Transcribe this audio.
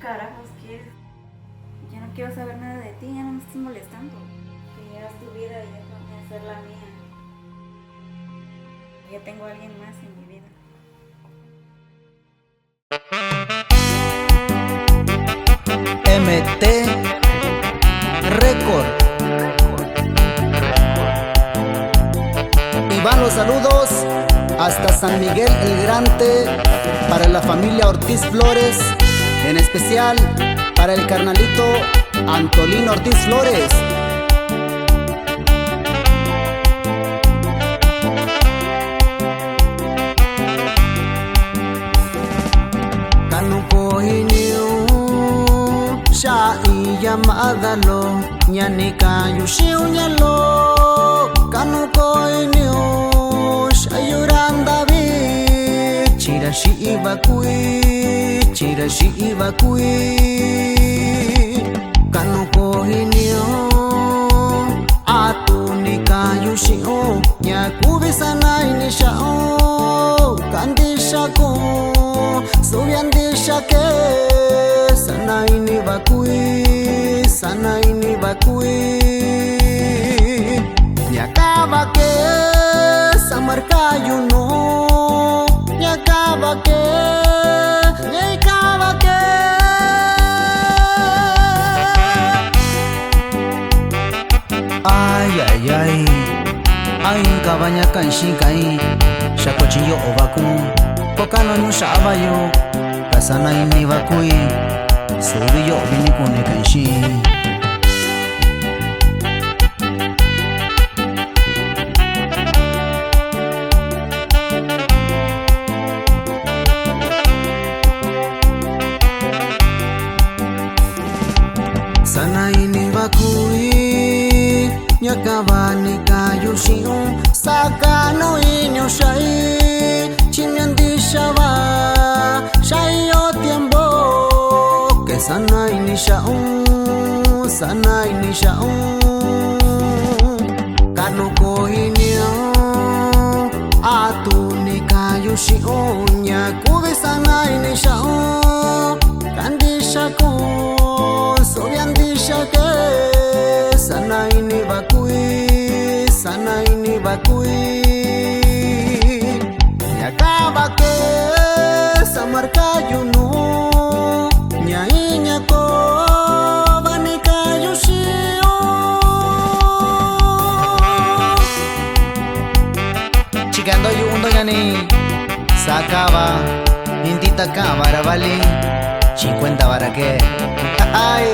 carajos quieres? Ya no quiero saber nada de ti, ya no me estás molestando. Que llevas tu vida y déjame hacer la mía. Ya tengo a alguien más en mi vida. MT Record. Y van los saludos hasta San Miguel el Grande para la familia Ortiz Flores, en especial para el carnalito Antolino Ortiz Flores. Yamadalo nyanika yushiu nyalo kanu koinio shayuranda bi chirashi ibakui kanu koinio atunika yushiu nyakubi sana inishao kandishako subyandishake sana ini bakui nyakaba ke samarka yuno nyakaba ke ay kabanyakan shikai shakochiyo obaku kokano nushabayo kasana ini bakui subiyo bini kune kanshi sana ini bakui nyakabani kayushiu sakano inyo shai chimyandishaba shayo tiempo que sana ini shau kano koinio atuni kayushiu nyakubi sana ini shau kandishako sobyandishake sana ini bakui nyakabake samarka yuno nyainyako banika yushio chikando yundo yani sakaba intita kabara vale 50 para que ay